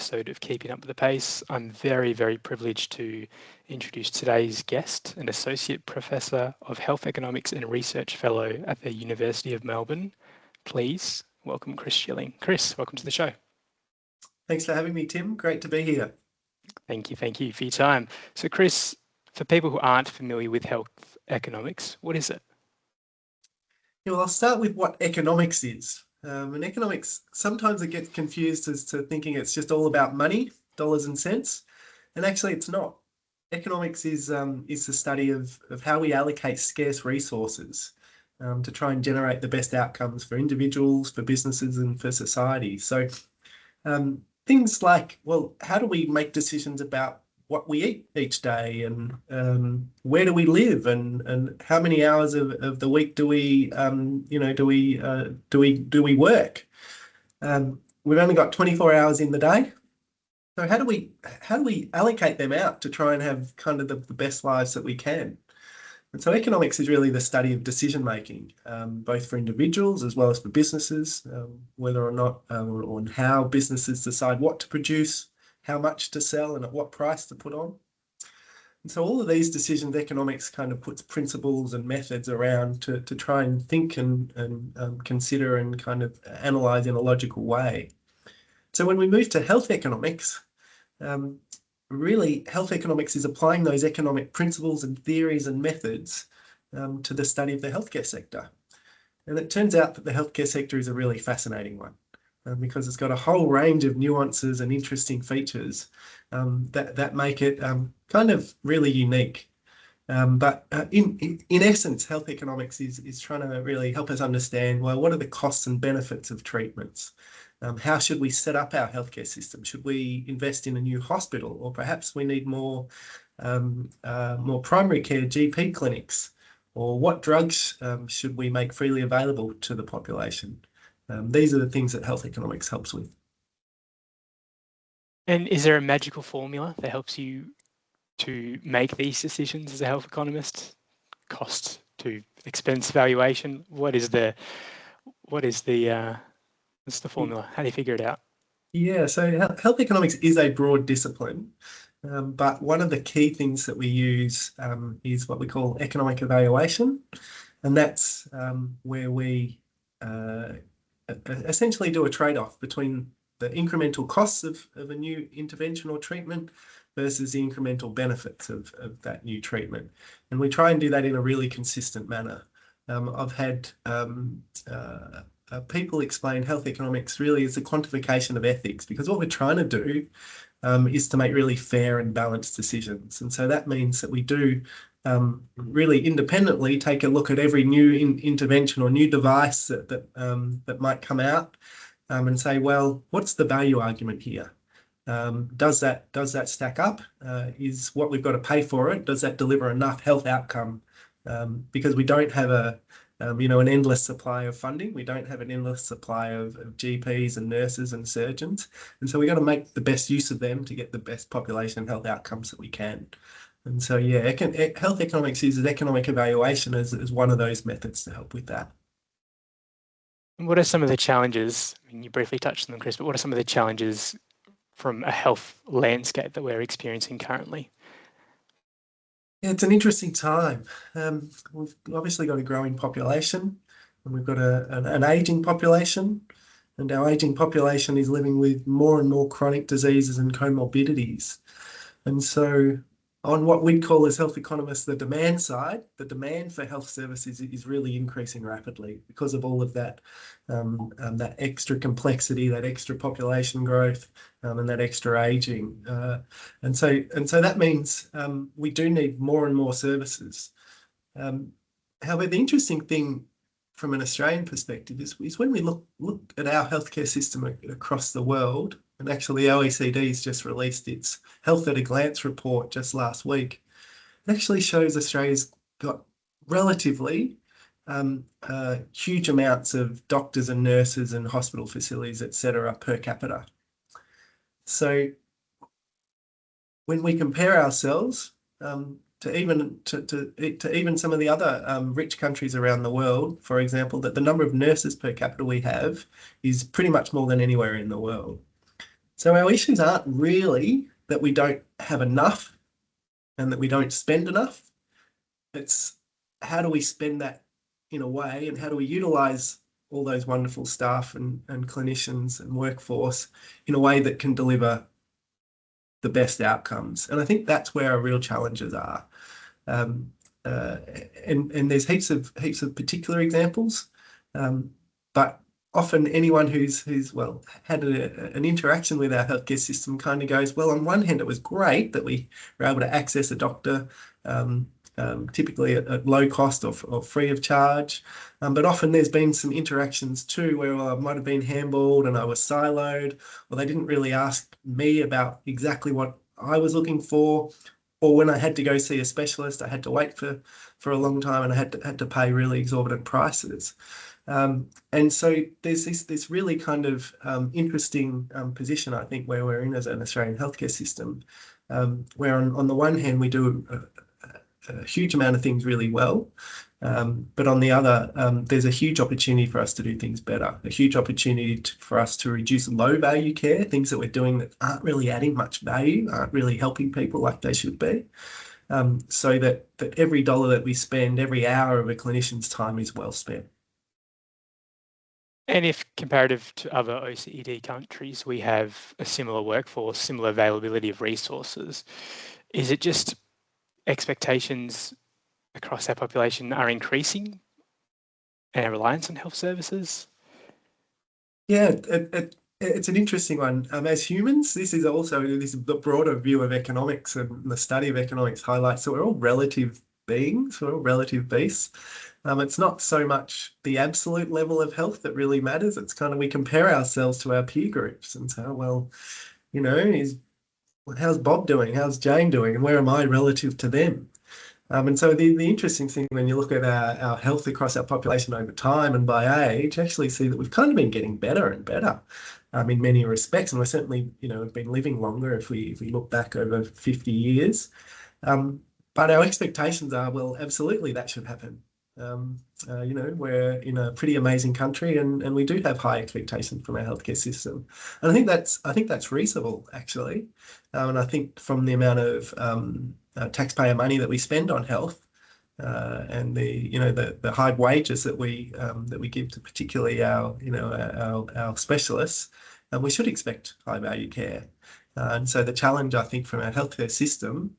episode of Keeping Up with the Pace. I'm very, very privileged to introduce today's guest, an Associate Professor of Health Economics and Research Fellow at the University of Melbourne. Please welcome Chris Schilling. Chris, welcome to the show. Thanks for having me, Tim. Great to be here. Thank you for your time. So Chris, for people who aren't familiar with health economics, what is it? Yeah, well, I'll start with what economics is. And economics, sometimes it gets confused as to thinking it's just all about money, dollars and cents. And actually it's not. Economics is the study of how we allocate scarce resources to try and generate the best outcomes for individuals, for businesses and for society. So things like, well, how do we make decisions about what we eat each day, and where do we live, and how many hours of the week do we work? We've only got 24 hours in the day, so how do we allocate them out to try and have kind of the best lives that we can? And so economics is really the study of decision making, both for individuals as well as for businesses, whether or not on how businesses decide what to produce, how much to sell, and at what price to put on. And so all of these decisions, economics kind of puts principles and methods around to try and think and consider and kind of analyse in a logical way. So when we move to health economics, really health economics is applying those economic principles and theories and methods to the study of the healthcare sector. And it turns out that the healthcare sector is a really fascinating one. Because it's got a whole range of nuances and interesting features that make it kind of really unique. But in essence, health economics is trying to really help us understand, well, what are the costs and benefits of treatments? How should we set up our healthcare system? Should we invest in a new hospital, or perhaps we need more primary care GP clinics? Or what drugs should we make freely available to the population? These are the things that health economics helps with. And is there a magical formula that helps you to make these decisions as a health economist? Cost to expense valuation? What's the formula? How do you figure it out? Yeah, so health economics is a broad discipline, but one of the key things that we use is what we call economic evaluation, and that's where we essentially do a trade-off between the incremental costs of a new intervention or treatment versus the incremental benefits of that new treatment. And we try and do that in a really consistent manner. I've had people explain health economics really as a quantification of ethics, because what we're trying to do is to make really fair and balanced decisions. And so that means that we do really independently take a look at every new intervention or new device that might come out and say, well, what's the value argument here? Does that stack up? Is what we've got to pay for it, does that deliver enough health outcome? Because we don't have an endless supply of funding. We don't have an endless supply of GPs and nurses and surgeons. And so we've got to make the best use of them to get the best population health outcomes that we can. And so, yeah, health economics uses economic evaluation as one of those methods to help with that. And what are some of the challenges? I mean, you briefly touched on them, Chris, but what are some of the challenges from a health landscape that we're experiencing currently? Yeah, it's an interesting time. We've obviously got a growing population, and we've got an ageing population, and our ageing population is living with more and more chronic diseases and comorbidities. And so on what we'd call as health economists the demand side, the demand for health services is really increasing rapidly because of all of that that extra complexity, that extra population growth, and that extra ageing. And so that means we do need more and more services. However, the interesting thing from an Australian perspective is when we look at our healthcare system across the world, and actually the OECD's just released its Health at a Glance report just last week, it actually shows Australia's got relatively huge amounts of doctors and nurses and hospital facilities, etc., per capita. So when we compare ourselves to even some of the other rich countries around the world, for example, that the number of nurses per capita we have is pretty much more than anywhere in the world. So our issues aren't really that we don't have enough and that we don't spend enough. It's how do we spend that in a way, and how do we utilize all those wonderful staff and clinicians and workforce in a way that can deliver the best outcomes. And I think that's where our real challenges are. Um, uh, and there's heaps of particular examples, but often anyone who's well had an interaction with our healthcare system kind of goes, well, on one hand, it was great that we were able to access a doctor, typically at low cost or free of charge. But often there's been some interactions too where I might have been handballed and I was siloed, or they didn't really ask me about exactly what I was looking for. Or when I had to go see a specialist, I had to wait for a long time and I had to pay really exorbitant prices. And so there's this really kind of interesting position, I think, where we're in as an Australian healthcare system, where on the one hand we do a huge amount of things really well, but on the other, there's a huge opportunity for us to do things better, a huge opportunity for us to reduce low value care, things that we're doing that aren't really adding much value, aren't really helping people like they should be, so that every dollar that we spend, every hour of a clinician's time is well spent. And if comparative to other OECD countries, we have a similar workforce, similar availability of resources, is it just expectations across our population are increasing and our reliance on health services? Yeah, it's an interesting one. As humans, this is the broader view of economics, and the study of economics highlights that we're all relative beings, we're all relative beasts. It's not so much the absolute level of health that really matters. It's kind of we compare ourselves to our peer groups and say, well, how's Bob doing? How's Jane doing? And where am I relative to them? And so the interesting thing when you look at our health across our population over time and by age, actually see that we've kind of been getting better and better in many respects. And we're certainly, we've been living longer if we look back over 50 years. But our expectations are, well, absolutely that should happen. We're in a pretty amazing country and we do have high expectations from our healthcare system. And I think that's reasonable, actually. And I think from the amount of taxpayer money that we spend on health and the high wages that we give to particularly our specialists, we should expect high value care. And so the challenge, I think, from our healthcare system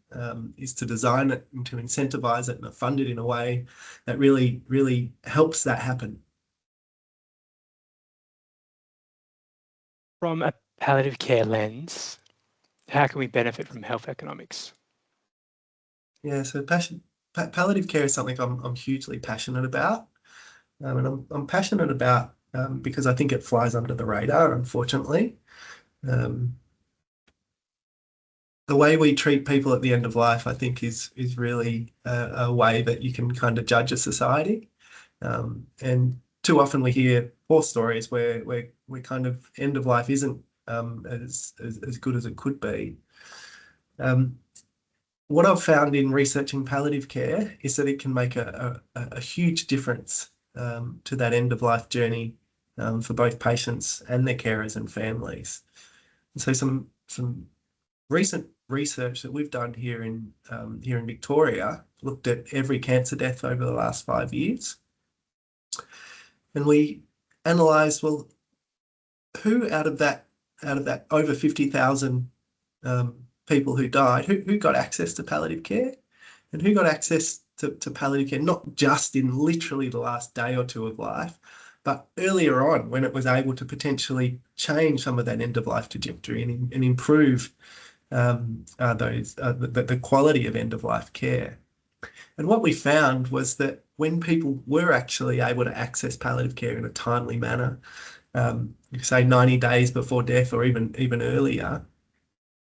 is to design it and to incentivise it and fund it in a way that really, really helps that happen. From a palliative care lens, how can we benefit from health economics? Yeah, so palliative care is something I'm hugely passionate about. And I'm passionate about because I think it flies under the radar, unfortunately. The way we treat people at the end of life, I think, is really a way that you can kind of judge a society. And too often we hear horror stories where kind of end of life isn't as good as it could be. What I've found in researching palliative care is that it can make a huge difference to that end of life journey for both patients and their carers and families. And so some recent research that we've done here in Victoria looked at every cancer death over the last 5 years, and we analysed, well, who out of that over 50,000 people who died, who got access to palliative care, and who got access to palliative care not just in literally the last day or two of life, but earlier on when it was able to potentially change some of that end of life trajectory and improve the quality of end of life care. And what we found was that when people were actually able to access palliative care in a timely manner, say 90 days before death or even earlier,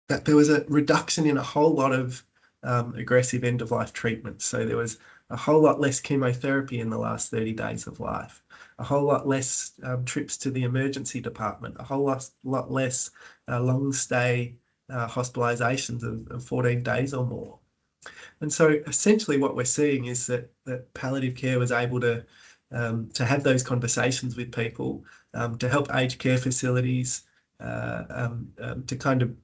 that there was a reduction in a whole lot of aggressive end of life treatments. So there was a whole lot less chemotherapy in the last 30 days of life, a whole lot less trips to the emergency department, a whole lot less long stay hospitalizations of 14 days or more. And so essentially what we're seeing is that palliative care was able to have those conversations with people, to help aged care facilities to kind of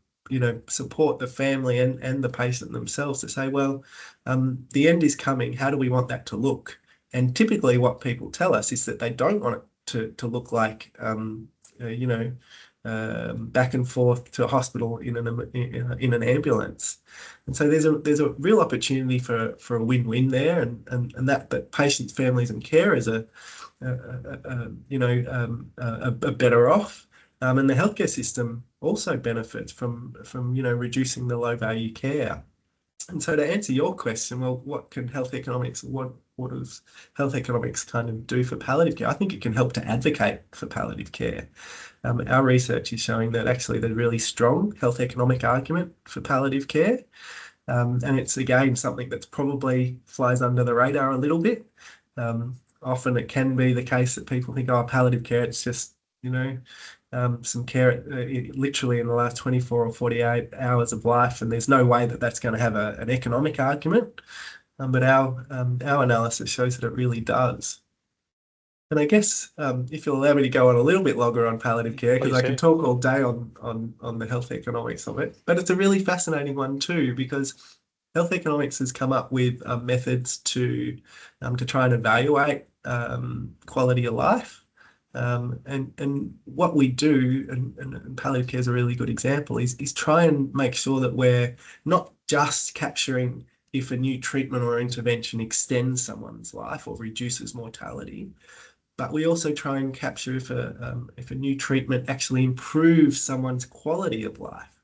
support the family and the patient themselves to say, well, the end is coming. How do we want that to look? And typically, what people tell us is that they don't want it to look like back and forth to a hospital in an ambulance. And so there's a real opportunity for a win-win there, and that patients, families, and carers are better off. And the healthcare system also benefits from reducing the low value care. And so to answer your question, well, what can health economics, what does health economics kind of do for palliative care? I think it can help to advocate for palliative care. Our research is showing that actually there's a really strong health economic argument for palliative care. And it's, again, something that's probably flies under the radar a little bit. Often it can be the case that people think, oh, palliative care, it's just, some care literally in the last 24 or 48 hours of life, and there's no way that that's going to have an economic argument. But our analysis shows that it really does. And I guess if you'll allow me to go on a little bit longer on palliative care, because I can talk all day on the health economics of it, but it's a really fascinating one too, because health economics has come up with methods to try and evaluate quality of life. And what we do, and palliative care is a really good example, is try and make sure that we're not just capturing if a new treatment or intervention extends someone's life or reduces mortality, but we also try and capture if a new treatment actually improves someone's quality of life.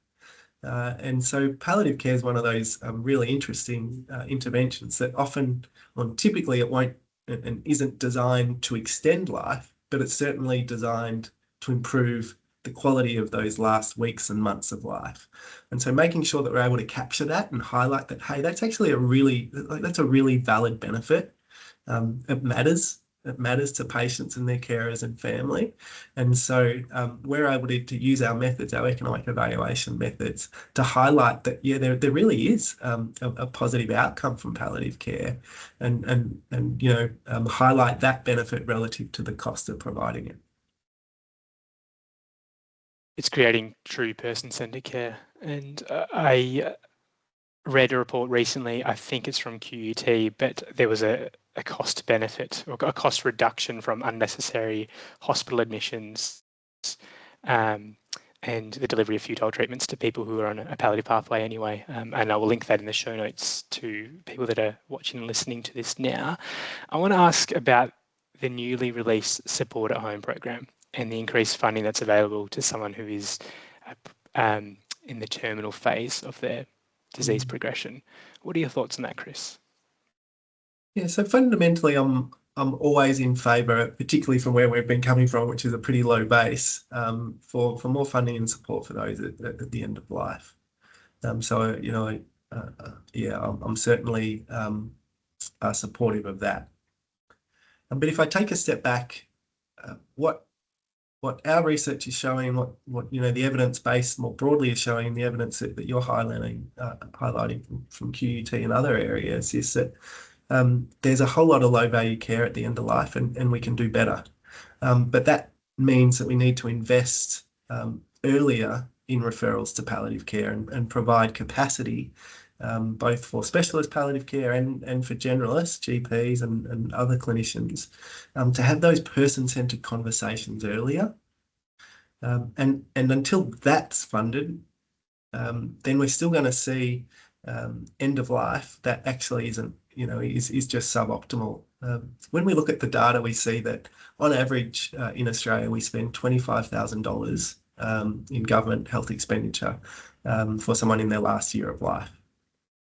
And so palliative care is one of those really interesting interventions that typically it won't and isn't designed to extend life, but it's certainly designed to improve the quality of those last weeks and months of life. And so making sure that we're able to capture that and highlight that, hey, that's actually a really valid benefit. It matters. It matters to patients and their carers and family. And so we're able to use our methods, our economic evaluation methods, to highlight that, yeah, there really is a positive outcome from palliative care, and highlight that benefit relative to the cost of providing it. It's creating true person-centered care. And I read a report recently, I think it's from QUT, but there was a cost benefit or a cost reduction from unnecessary hospital admissions and the delivery of futile treatments to people who are on a palliative pathway anyway. And I will link that in the show notes to people that are watching and listening to this now. I want to ask about the newly released Support at Home program and the increased funding that's available to someone who is in the terminal phase of their disease progression. What are your thoughts on that, Chris? Yeah, so fundamentally, I'm always in favour, particularly from where we've been coming from, which is a pretty low base, for more funding and support for those at the end of life. I'm certainly supportive of that. But if I take a step back, what our research is showing, what the evidence base more broadly is showing, the evidence that you're highlighting from QUT and other areas, is that there's a whole lot of low value care at the end of life, and we can do better. But that means that we need to invest earlier in referrals to palliative care and provide capacity both for specialist palliative care and for generalists, GPs and other clinicians, to have those person-centered conversations earlier. And until that's funded, then we're still going to see end of life that actually isn't, is just suboptimal. When we look at the data, we see that on average in Australia, we spend $25,000 in government health expenditure for someone in their last year of life.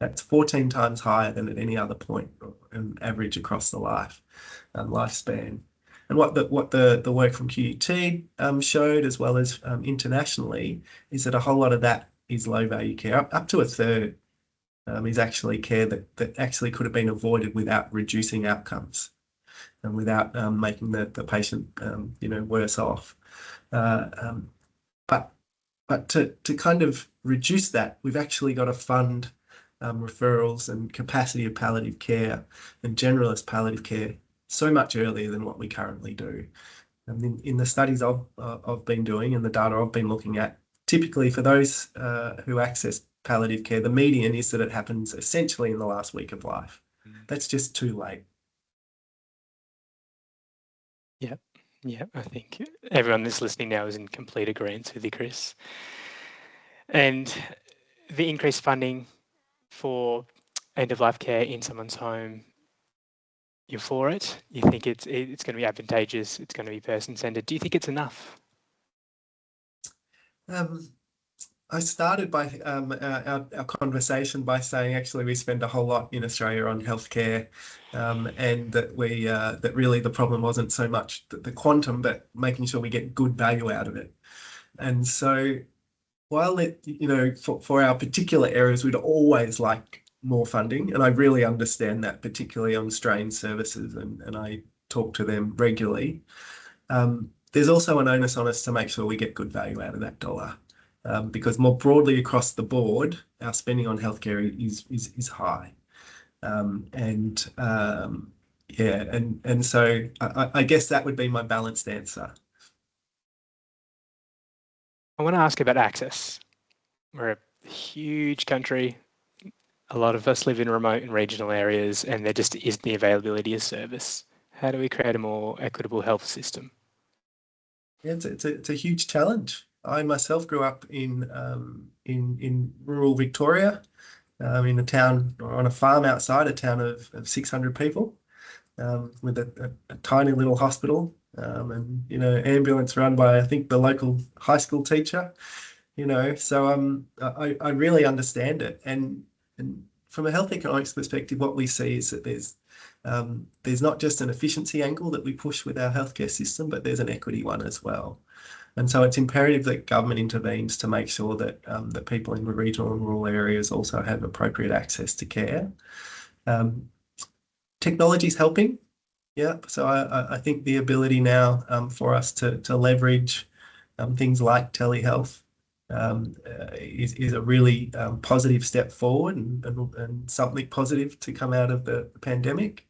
That's 14 times higher than at any other point on average across the lifespan. And what the work from QUT showed, as well as internationally, is that a whole lot of that is low value care. Up to a third is actually care that actually could have been avoided without reducing outcomes and without making the patient worse off. But to kind of reduce that, we've actually got to fund referrals and capacity of palliative care and generalist palliative care so much earlier than what we currently do. In the studies I've been doing and the data I've been looking at, typically for those who access palliative care, the median is that it happens essentially in the last week of life. That's just too late. Yep. Yeah, I think everyone that's listening now is in complete agreement with you, Chris. And the increased funding for end-of-life care in someone's home, you're for it? You think it's going to be advantageous? It's going to be person-centered? Do you think it's enough? I started by our conversation by saying actually we spend a whole lot in Australia on healthcare, and that that really the problem wasn't so much the quantum, but making sure we get good value out of it. And so while for our particular areas, we'd always like more funding, and I really understand that, particularly on strained services, and I talk to them regularly. There's also an onus on us to make sure we get good value out of that dollar. Because more broadly across the board, our spending on healthcare is high, and so I guess that would be my balanced answer. I want to ask about access. We're a huge country. A lot of us live in remote and regional areas, and there just isn't the availability of service. How do we create a more equitable health system? Yeah, it's a huge challenge. I myself grew up in rural Victoria, in a town or on a farm outside a town of 600 people, with a tiny little hospital, and ambulance run by I think the local high school teacher. So I really understand it, and from a health economics perspective, what we see is that there's not just an efficiency angle that we push with our healthcare system, but there's an equity one as well. And so it's imperative that government intervenes to make sure that that people in the regional and rural areas also have appropriate access to care. Technology is helping, yeah. So I think the ability now for us to leverage things like telehealth is a really positive step forward, and something positive to come out of the pandemic.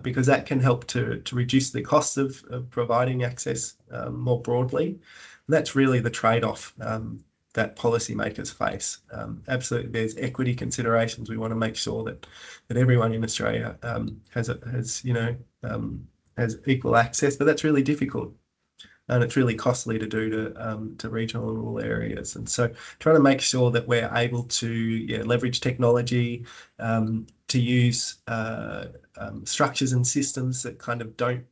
Because that can help to reduce the costs of providing access more broadly. And that's really the trade-off that policymakers face. Absolutely, there's equity considerations. We want to make sure that everyone in Australia has equal access, but that's really difficult. And it's really costly to do to regional and rural areas. And so trying to make sure that we're able to leverage technology, to use structures and systems that kind of don't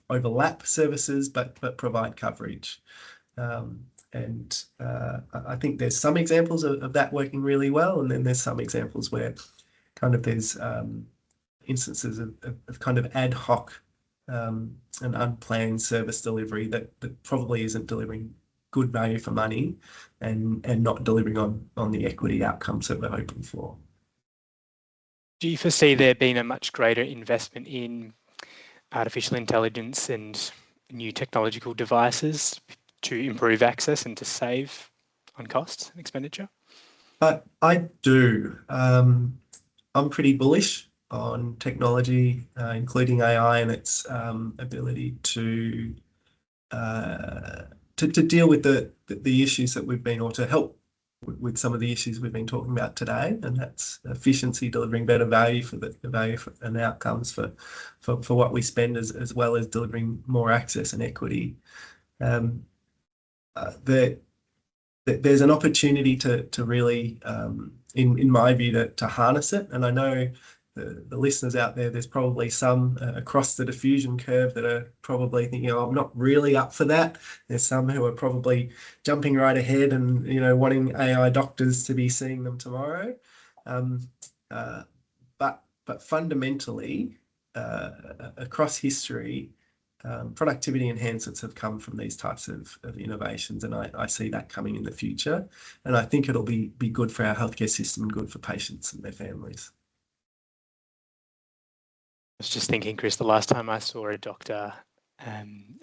overlap services, but provide coverage. And I think there's some examples of that working really well, and then there's some examples where kind of there's instances of kind of ad hoc and unplanned service delivery that probably isn't delivering good value for money, and not delivering on the equity outcomes that we're hoping for. Do you foresee there being a much greater investment in artificial intelligence and new technological devices to improve access and to save on costs and expenditure? I do. I'm pretty bullish on technology, including AI and its ability to deal with the issues that we've been, or to help with some of the issues we've been talking about today, and that's efficiency, delivering better value for the value and outcomes for what we spend, as well as delivering more access and equity. There's an opportunity to really, in my view, to harness it. And I know the listeners out there, there's probably some across the diffusion curve that are probably thinking, oh, I'm not really up for that. There's some who are probably jumping right ahead and wanting AI doctors to be seeing them tomorrow. But fundamentally, across history, productivity enhancements have come from these types of innovations, and I see that coming in the future. And I think it'll be good for our healthcare system and good for patients and their families. I was just thinking, Chris, the last time I saw a doctor,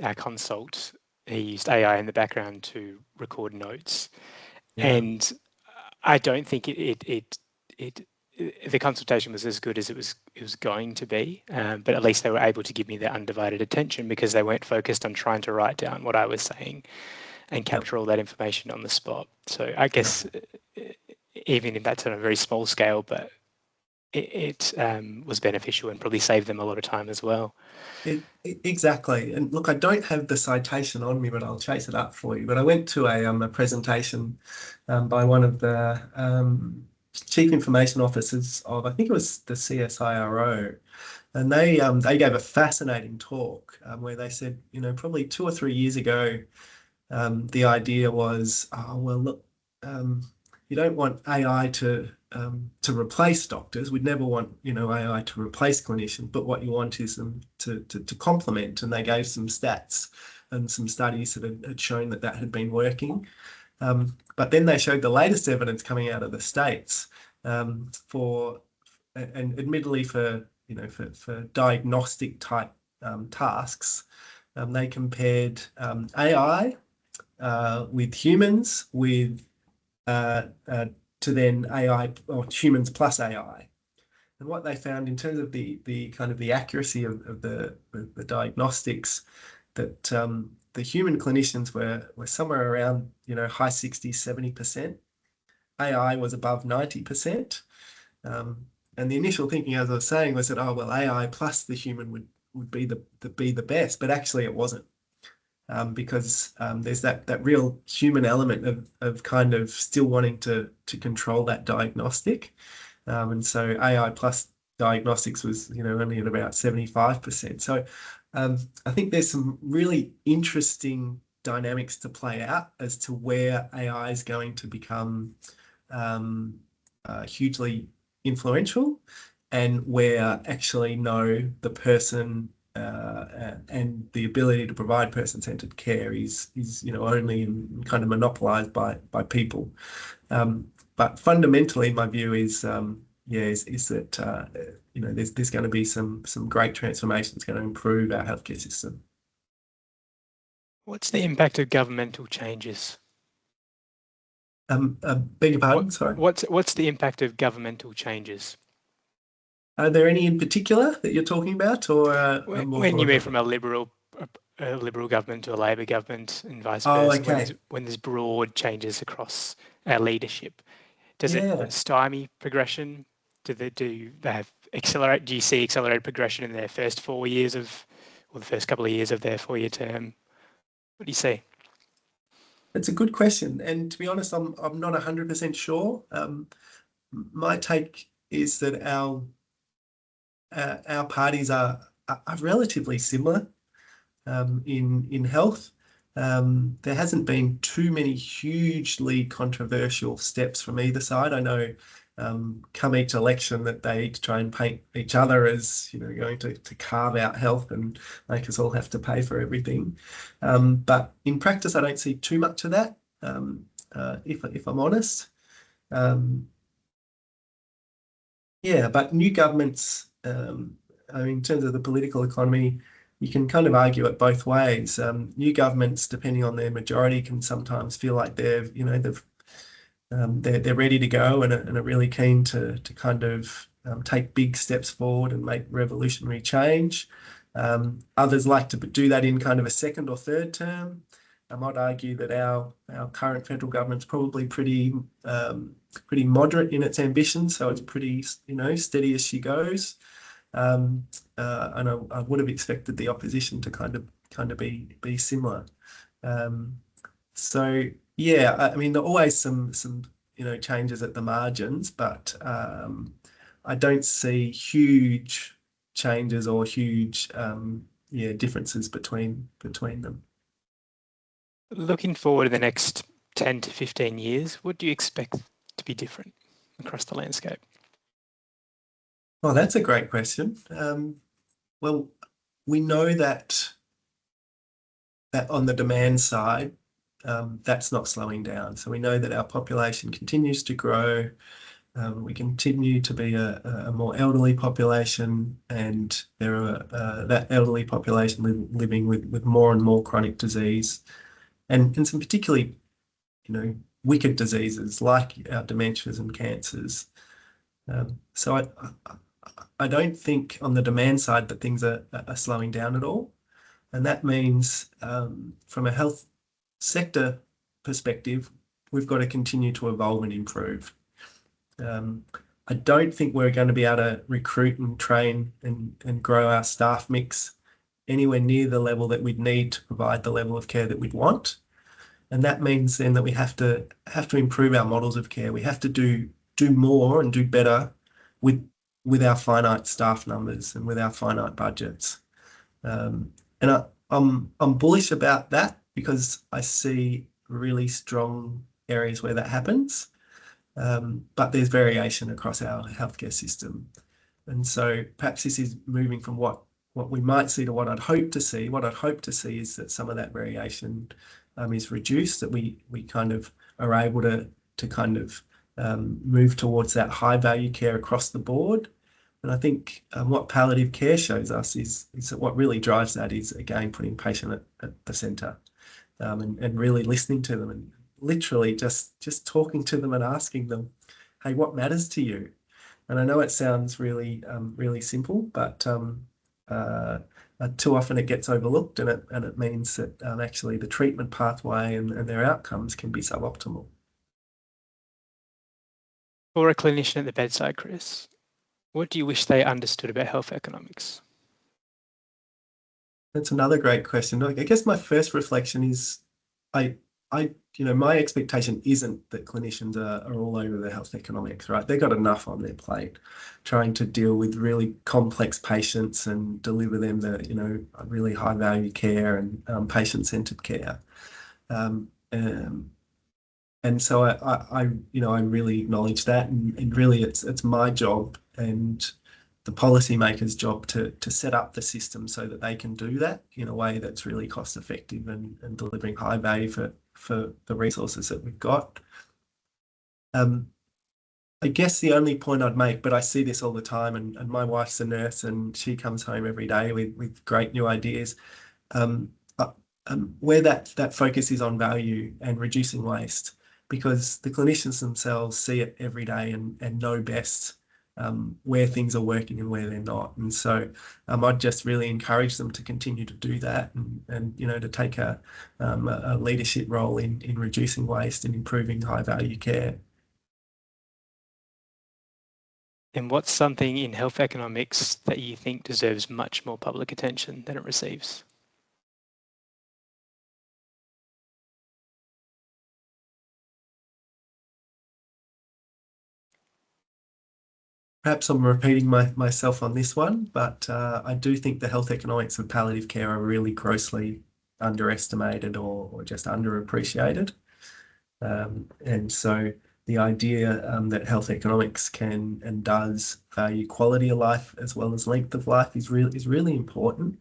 our consult, he used AI in the background to record notes, and I don't think it the consultation was as good as it was going to be, but at least they were able to give me their undivided attention because they weren't focused on trying to write down what I was saying and capture all that information on the spot. So I guess even if that's on a very small scale, but it was beneficial and probably saved them a lot of time as well. Exactly. And look, I don't have the citation on me, but I'll chase it up for you. But I went to a presentation by one of the chief information officers of, I think it was the CSIRO, and they gave a fascinating talk where they said, probably 2 or 3 years ago, the idea was, oh, well, look, you don't want AI to replace doctors. We'd never want, AI to replace clinicians, but what you want is them to complement. And they gave some stats and some studies that had shown that had been working. But then they showed the latest evidence coming out of the States and admittedly for diagnostic type tasks. They compared AI with humans to then AI or humans plus AI. And what they found in terms of the kind of the accuracy of the diagnostics, that the human clinicians were somewhere around high 60s, 70%. AI was above 90%. And the initial thinking, as I was saying, was that AI plus the human would be the best, but actually it wasn't. Because there's that real human element of kind of still wanting to control that diagnostic. And so AI plus diagnostics was, only at about 75%. So I think there's some really interesting dynamics to play out as to where AI is going to become hugely influential, and where actually the person and the ability to provide person-centered care is only kind of monopolized by people. But fundamentally, my view is that there's going to be some great transformations going to improve our healthcare system. What's the impact of governmental changes? Beg your pardon, sorry. What's the impact of governmental changes? Are there any in particular that you're talking about, or when you move from a liberal government to a Labor government and vice versa? Okay. When there's broad changes across our leadership, does it stymie progression? Do you see accelerated progression in their first 4 years or the first couple of years of their 4-year term? What do you see? It's a good question, and to be honest, I'm not 100% sure. My take is that our parties are relatively similar in health. There hasn't been too many hugely controversial steps from either side. I know come each election that they try and paint each other as going to carve out health and make us all have to pay for everything. But in practice, I don't see too much of that, if I'm honest. But new governments, in terms of the political economy, you can kind of argue it both ways. New governments, depending on their majority, can sometimes feel like they're ready to go and are really keen to kind of take big steps forward and make revolutionary change. Others like to do that in kind of a second or third term. I might argue that our current federal government's probably pretty moderate in its ambitions, so it's pretty steady as she goes. And I would have expected the opposition to kind of be similar. So yeah, there are always some changes at the margins, but I don't see huge changes or huge differences between them. Looking forward in the next 10 to 15 years, what do you expect to be different across the landscape? Well, that's a great question. Well, we know that on the demand side, that's not slowing down. So we know that our population continues to grow. We continue to be a more elderly population, and there are that elderly population living with more and more chronic disease, and some particularly, wicked diseases like our dementias and cancers. So I don't think on the demand side that things are slowing down at all. And that means from a health sector perspective, we've got to continue to evolve and improve. I don't think we're going to be able to recruit and train and grow our staff mix anywhere near the level that we'd need to provide the level of care that we'd want. And that means then that we have to improve our models of care. We have to do more and do better with our finite staff numbers and with our finite budgets. And I'm bullish about that because I see really strong areas where that happens. But there's variation across our healthcare system. And so perhaps this is moving from what we might see to what I'd hope to see. What I'd hope to see is that some of that variation is reduced, that we kind of are able to kind of move towards that high value care across the board. And I think what palliative care shows us is that what really drives that is, again, putting patient at the centre and really listening to them and literally just talking to them and asking them, hey, what matters to you? And I know it sounds really, really simple, but too often it gets overlooked, and it means that actually the treatment pathway and their outcomes can be suboptimal. For a clinician at the bedside, Chris, what do you wish they understood about health economics? That's another great question. I guess my first reflection is my expectation isn't that clinicians are all over the health economics, right? They've got enough on their plate trying to deal with really complex patients and deliver them the, really high value care and patient-centered care. And so I really acknowledge that, and really it's my job and the policymakers' job to set up the system so that they can do that in a way that's really cost effective and delivering high value for the resources that we've got. I guess the only point I'd make, but I see this all the time, and my wife's a nurse and she comes home every day with great new ideas, where that focus is on value and reducing waste, because the clinicians themselves see it every day and know best where things are working and where they're not. And so I'd just really encourage them to continue to do that and to take a leadership role in reducing waste and improving high value care. And what's something in health economics that you think deserves much more public attention than it receives? Perhaps I'm repeating myself on this one, but I do think the health economics of palliative care are really grossly underestimated or just underappreciated. And so the idea that health economics can and does value quality of life as well as length of life is really important.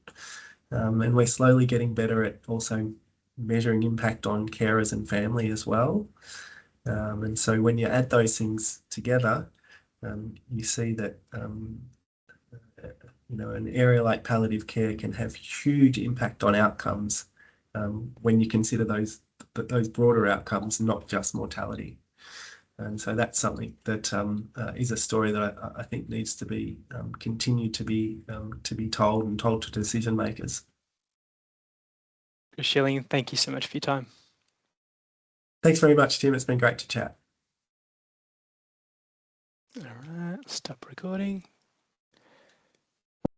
And we're slowly getting better at also measuring impact on carers and family as well. And so when you add those things together, you see that an area like palliative care can have huge impact on outcomes when you consider those broader outcomes, not just mortality. And so that's something that is a story that I think needs to be continued to be told and told to decision makers. Chris Schilling, thank you so much for your time. Thanks very much, Tim. It's been great to chat. All right, stop recording.